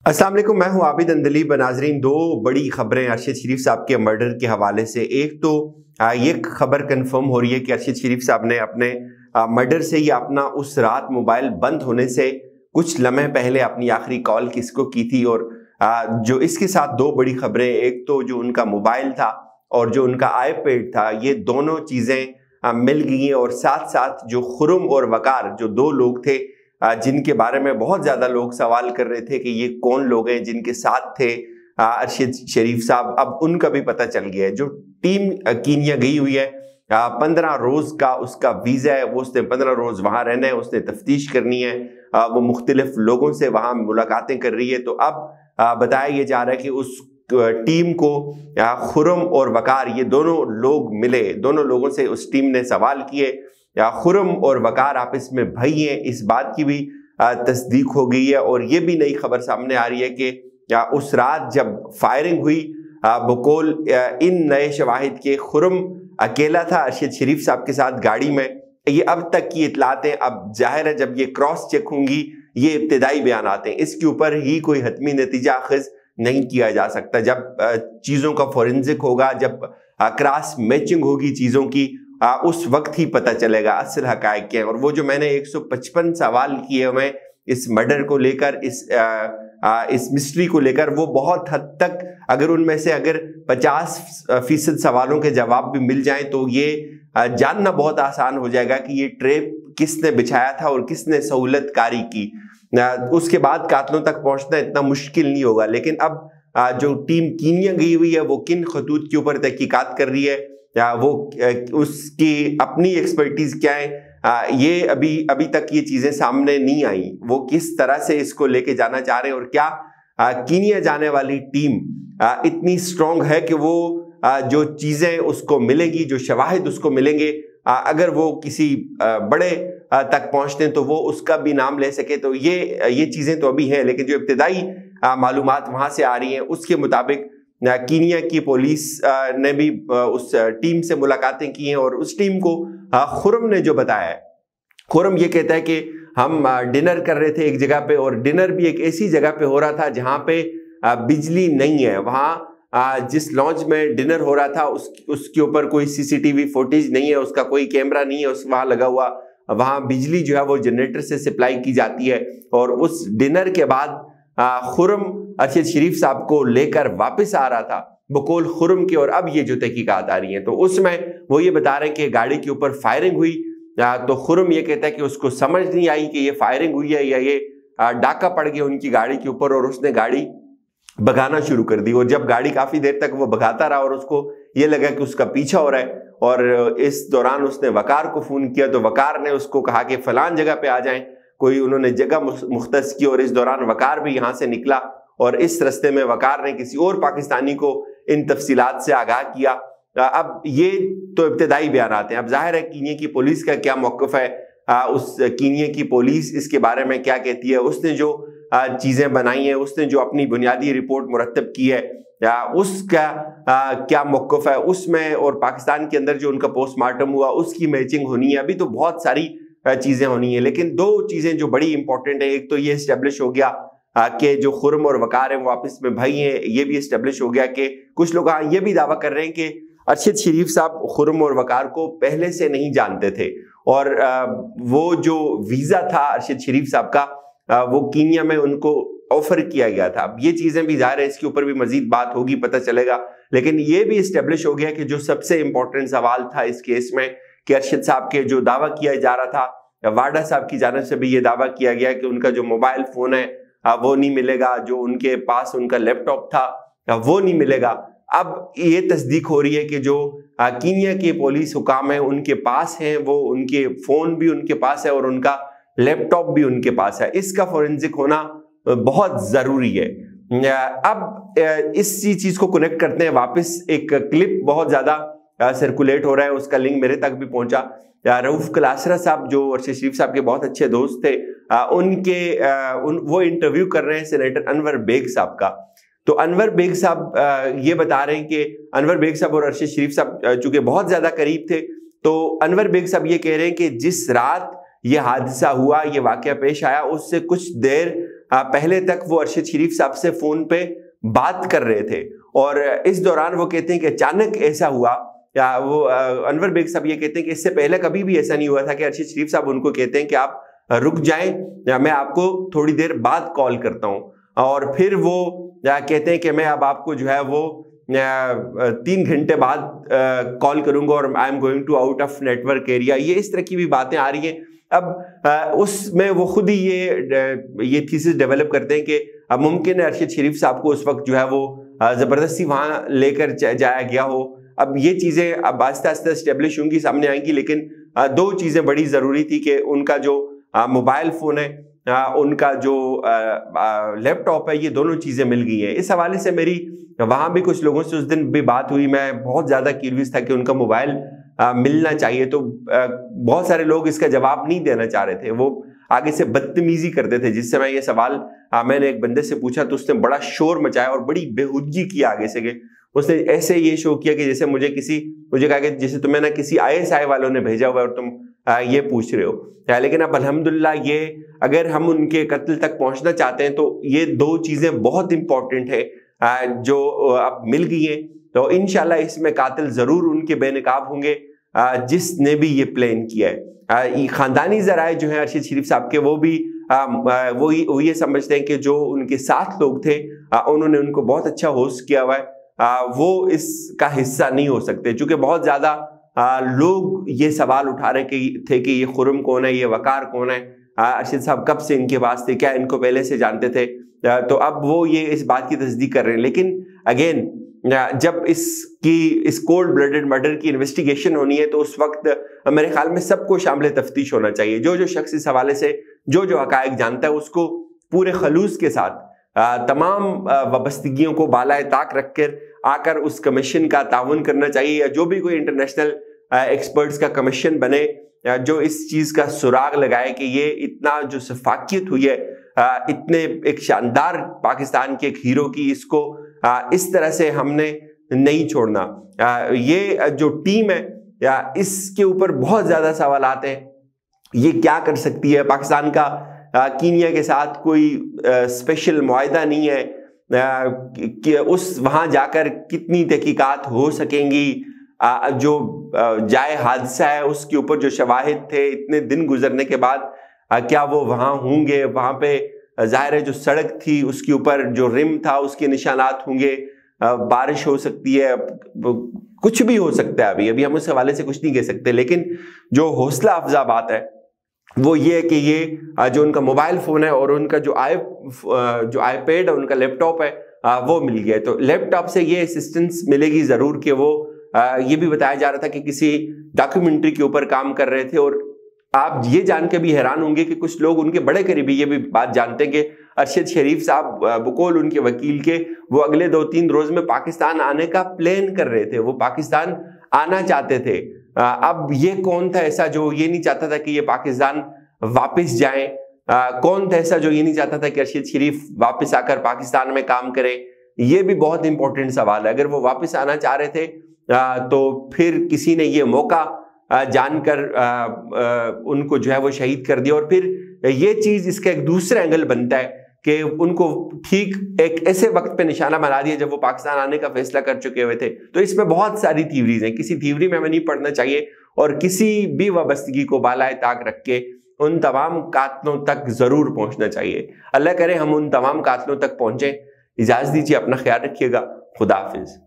अस्सलाम वालेकुम, मैं हूं आबिद अंदली। नाज़रीन, दो बड़ी खबरें अरशद शरीफ साहब के मर्डर के हवाले से। एक तो ये खबर कंफर्म हो रही है कि अरशद शरीफ साहब ने अपने मर्डर से या अपना उस रात मोबाइल बंद होने से कुछ लम्हे पहले अपनी आखिरी कॉल किसको की थी। और जो इसके साथ दो बड़ी खबरें, एक तो जो उनका मोबाइल था और जो उनका आईपैड था, ये दोनों चीज़ें मिल गई हैं। और साथ साथ जो खुर्रम और वकार, जो दो लोग थे जिनके बारे में बहुत ज़्यादा लोग सवाल कर रहे थे कि ये कौन लोग हैं जिनके साथ थे अरशद शरीफ साहब, अब उनका भी पता चल गया है। जो टीम कीनिया गई हुई है, 15 रोज़ का उसका वीज़ा है, वो उसने 15 रोज़ वहाँ रहना है, उसने तफ्तीश करनी है, वो मुख्तलिफ लोगों से वहाँ मुलाकातें कर रही है। तो अब बताया ये जा रहा है कि उस टीम को खुर्रम और वकार, ये दोनों लोग मिले, दोनों लोगों से उस टीम ने सवाल किए। खुर्रम और वकार आपस में भाई हैं, इस बात की भी तस्दीक हो गई है। और ये भी नई खबर सामने आ रही है कि उस रात जब फायरिंग हुई, बकौल इन नए शवाहिद के खुर्रम अकेला था अरशद शरीफ साहब के साथ गाड़ी में। ये अब तक की इतलातें, अब जाहिर है जब ये क्रॉस चेक होंगी, ये इब्तिदाई बयान आते हैं, इसके ऊपर ही कोई हतमी नतीजा अखज़ नहीं किया जा सकता। जब चीज़ों का फोरेंसिक होगा, जब क्रॉस मैचिंग होगी चीज़ों की, उस वक्त ही पता चलेगा असल हकायक क्या है। और वो जो मैंने 155 सवाल किए हुए इस मर्डर को लेकर, इस मिस्ट्री को लेकर, वो बहुत हद तक, अगर उनमें से अगर 50% सवालों के जवाब भी मिल जाएं तो ये जानना बहुत आसान हो जाएगा कि ये ट्रैप किसने बिछाया था और किसने सहूलत कारी की। उसके बाद कातलों तक पहुंचना इतना मुश्किल नहीं होगा। लेकिन अब जो टीम कीनिया गई हुई है, वो किन खतूत के ऊपर तहकीकात कर रही है, या वो उसकी अपनी एक्सपर्टीज क्या है, ये अभी तक ये चीजें सामने नहीं आई। वो किस तरह से इसको लेके जाना चाह रहे हैं, और क्या कीनिया जाने वाली टीम इतनी स्ट्रांग है कि वो जो चीजें उसको मिलेंगी, जो शवाहिद उसको मिलेंगे, अगर वो किसी बड़े तक पहुंचते हैं तो वो उसका भी नाम ले सके। तो ये चीजें तो अभी हैं, लेकिन जो इब्तिदाई मालूमात वहां से आ रही हैं उसके मुताबिक कीनिया की पुलिस ने भी उस टीम से मुलाकातें की हैं। और उस टीम को खुर्रम ने जो बताया है, खुर्रम ये कहता है कि हम डिनर कर रहे थे एक जगह पे, और डिनर भी एक ऐसी जगह पे हो रहा था जहां पे बिजली नहीं है। वहां जिस लॉन्च में डिनर हो रहा था उसके ऊपर कोई सीसीटीवी फुटेज नहीं है, उसका कोई कैमरा नहीं है वहां लगा हुआ। वहां बिजली जो है वो जनरेटर से सप्लाई की जाती है। और उस डिनर के बाद खुर्रम अरशद शरीफ साहब को लेकर वापस आ रहा था बकौल खुर्रम के। और अब ये जो तहकीकात आ रही हैं, तो उसमें वो ये बता रहे हैं कि गाड़ी के ऊपर फायरिंग हुई। तो खुर्रम ये कहता है कि उसको समझ नहीं आई कि ये फायरिंग हुई है या ये डाका पड़ गया उनकी गाड़ी के ऊपर, और उसने गाड़ी भगाना शुरू कर दी। और जब गाड़ी काफी देर तक वो भगाता रहा और उसको ये लगा कि उसका पीछा हो रहा है, और इस दौरान उसने वकार को फोन किया, तो वकार ने उसको कहा कि फलान जगह पे आ जाएं। कोई उन्होंने जगह मुख्तस की, और इस दौरान वकार भी यहाँ से निकला, और इस रास्ते में वकार ने किसी और पाकिस्तानी को इन तफसीलात से आगाह किया। अब ये तो इब्तिदाई बयान आते हैं। अब जाहिर है कीनिया की पुलिस का क्या मौक़िफ़ है, उस कीनिया की पुलिस इसके बारे में क्या कहती है, उसने जो चीज़ें बनाई हैं, उसने जो अपनी बुनियादी रिपोर्ट मुरतब की है, या उसका क्या मौक़िफ़ है उसमें, और पाकिस्तान के अंदर जो उनका पोस्टमार्टम हुआ उसकी मैचिंग होनी है। अभी तो बहुत सारी चीज़ें होनी है, लेकिन दो चीज़ें जो बड़ी इंपॉर्टेंट है, एक तो ये इस्टेब्लिश हो गया कि जो खुर्रम और वकार हैं वो आपस में भाई हैं। ये भी इस्टेब्लिश हो गया कि कुछ लोग ये भी दावा कर रहे हैं कि अरशद शरीफ साहब खुर्रम और वकार को पहले से नहीं जानते थे, और वो जो वीज़ा था अरशद शरीफ साहब का, वो कीनिया में उनको ऑफर किया गया था। अब ये चीज़ें भी ज़ाहिर है इसके ऊपर भी मजीद बात होगी, पता चलेगा। लेकिन ये भी इस्टेब्लिश हो गया कि जो सबसे इंपॉर्टेंट सवाल था इस केस में, कि अरशद साहब के जो दावा किया जा रहा था, वाडा साहब की जानिब से भी ये दावा किया गया कि उनका जो मोबाइल फ़ोन है वो नहीं मिलेगा, जो उनके पास उनका लैपटॉप था वो नहीं मिलेगा। अब ये तस्दीक हो रही है कि जो कीनिया के पुलिस हुकाम है उनके पास हैं, वो उनके फ़ोन भी उनके पास है और उनका लैपटॉप भी उनके पास है। इसका फोरेंसिक होना बहुत ज़रूरी है। अब इसी चीज़ को कनेक्ट करते हैं वापस। एक क्लिप बहुत ज़्यादा सर्कुलेट हो रहा है, उसका लिंक मेरे तक भी पहुंचा। रऊफ कलासरा साहब जो अरशद शरीफ साहब के बहुत अच्छे दोस्त थे, वो इंटरव्यू कर रहे हैं सेनेटर अनवर बेग साहब का। तो अनवर बेग साहब ये बता रहे हैं कि अनवर बेग साहब और अरशद शरीफ साहब चूंकि बहुत ज़्यादा करीब थे, तो अनवर बेग साहब ये कह रहे हैं कि जिस रात ये हादसा हुआ, ये वाकया पेश आया, उससे कुछ देर پہلے تک وہ ارشد شریف صاحب سے فون پہ بات کر رہے تھے، اور اس دوران وہ کہتے ہیں کہ اچانک ایسا ہوا، یا وہ انور بیگ صاحب یہ کہتے ہیں کہ اس سے پہلے کبھی بھی ایسا نہیں ہوا تھا کہ ارشد شریف صاحب ان کو کہتے ہیں کہ آپ رک جائیں، میں آپ کو تھوڑی دیر بعد کال کرتا ہوں، اور پھر وہ کہتے ہیں کہ میں اب آپ کو جو ہے وہ 3 گھنٹے بعد کال کروں گا، اور I am going to out of network area. یہ اس طرح کی بھی باتیں آ رہی ہیں. اب اس میں وہ خود ہی یہ تھیسس ڈیولپ کرتے ہیں کہ اب ممکن ہے ارشد شریف صاحب کو اس وقت جو ہے وہ زبردستی وہاں لے کر جایا گیا ہو. اب یہ چیزیں اب آہستہ آہستہ اسٹیبلش ہوں گی، سامنے آئیں گی، لیکن 2 چیزیں بڑی ضروری تھی کہ ان کا جو موبائل فون ہے، ان کا جو لیپ ٹاپ ہے، یہ دونوں چیزیں مل گئی ہیں. اس حوالے سے میری وہاں بھی کچھ لوگوں سے اس دن بھی بات ہوئی، میں بہت زیادہ کیوریس تھا کہ ان کا موبائل ملنا چاہیے، تو بہت سارے لوگ اس کا جواب نہیں دینا چاہ رہے تھے، وہ آگے سے بدتمیزی کرتے تھے. جس سے میں یہ سوال میں نے ایک بندے سے پوچھا تو اس نے بڑا شور مچایا اور بڑی بے حجی کی آگے سے، کہ اس نے ایسے یہ شو کیا کہ جیسے مجھے کہا کہ جیسے تمہیں نا کسی ISI والوں نے بھیجا ہوا ہے اور تم یہ پوچھ رہے ہو. لیکن اب الحمدللہ یہ اگر ہم ان کے قتل تک پہنچنا چاہتے ہیں تو یہ 2 چیزیں بہت امپورٹنٹ ہیں جو اب مل گئی ہیں. تو انشاءاللہ اس میں قاتل ضرور ان کے بے نقاب ہوں گے جس نے بھی یہ پلان کیا ہے. خاندانی ذرائع جو ہیں ارشد شریف صاحب کے، وہ بھی وہ یہ سمجھتے ہیں کہ جو ان کے ساتھ لوگ تھے انہوں نے ان کو بہت اچھا ہوسٹ کیا ہوا ہے، وہ اس کا حصہ نہیں ہو سکتے. چونکہ بہت زیادہ لوگ یہ سوال اٹھا رہے تھے کہ یہ خرم کون ہے، یہ وقار کون ہے، ارشد صاحب کب سے ان کے پاس تھے، کیا ان کو پہلے سے جانتے تھے. تو اب وہ یہ اس بات کی تصدیق کر رہے ہیں. لیکن اگین جب اس کولڈ بلڈڈ مرڈر کی انویسٹیگیشن ہونی ہے تو اس وقت میرے خیال میں سب کو شامل تفتیش ہونا چاہیے. جو شخص اس حوالے سے جو حقائق جانتا ہے اس کو پورے خلوص کے ساتھ تمام وابستگیوں کو بالائے طاق رکھ کر آ کر اس کمیشن کا تعاون کرنا چاہیے، یا جو بھی کوئی انٹرنیشنل ایکسپرٹس کا کمیشن بنے جو اس چیز کا سراغ لگائے کہ یہ اتنا جو سفاکیت ہوئی ہے، اتنے ایک شاندار پاکستان کے ایک ہیرو کی، اس کو اس طرح سے ہم نے نہیں چھوڑنا. یہ جو ٹیم ہے اس کے اوپر بہت زیادہ سوالات ہیں. یہ کیا کر سکتی ہے؟ پاکستان کا کینیا کے ساتھ کوئی اسپیشل معاہدہ نہیں ہے کہ وہاں جا کر کتنی تحقیقات ہو سکیں گی. جو جائے حادثہ ہے اس کے اوپر جو شواہد تھے اتنے دن گزرنے کے بعد کیا وہ وہاں ہوں گے؟ وہاں پہ ظاہر ہے جو سڑک تھی اس کے اوپر جو رم تھا اس کے نشانات ہوں گے، بارش ہو سکتی ہے، کچھ بھی ہو سکتا ہے. ابھی ہم اس حوالے سے کچھ نہیں کہہ سکتے. لیکن جو حوصلہ افزا بات ہے وہ یہ ہے کہ یہ جو ان کا موبائل فون ہے اور ان کا جو آئی پیڈ ہے، ان کا لیپ ٹاپ ہے، وہ مل گیا. تو لیپ ٹاپ سے یہ اسسٹنس ملے گی ضرور کہ وہ یہ بھی بتایا جا رہا تھا کہ کسی ڈاکیومنٹری کے اوپر کام کر رہے تھے. اور آپ یہ جان کے بھی حیران ہوں گے کہ کچھ لوگ ان کے بڑے قریبی یہ بھی بات جانتے ہیں کہ ارشد شریف صاحب بقول ان کے وکیل کے وہ اگلے 2-3 روز میں پاکستان آنے کا پلان کر رہے تھے، وہ پاکستان آنا چاہتے تھے. اب یہ کون تھا ایسا جو یہ نہیں چاہتا تھا کہ یہ پاکستان واپس جائیں؟ کون تھا ایسا جو یہ نہیں چاہتا تھا کہ ارشد شریف واپس آ کر پاکستان میں کام کرے؟ یہ بھی بہت امپورٹنٹ سوال ہے. اگر وہ واپس آنا چاہ رہے تھے تو پھر کسی نے یہ موقع جان کر ان کو جو ہے وہ شہید کر دیا. اور پھر یہ چیز اس کا ایک دوسرا اینگل بنتا ہے کہ ان کو ٹھیک ایک ایسے وقت پہ نشانہ بنا دیا جب وہ پاکستان آنے کا فیصلہ کر چکے ہوئے تھے. تو اس میں بہت ساری تھیوریز ہیں، کسی تھیوری میں ہمیں نہیں پڑھنا چاہیے، اور کسی بھی وابستگی کو بالائے طاق رکھ کے ان تمام قاتلوں تک ضرور پہنچنا چاہیے. اللہ کرے ہم ان تمام قاتلوں تک پہنچیں. اجازت دیجیے، اپنا خیال رکھیے گا. خدا حافظ.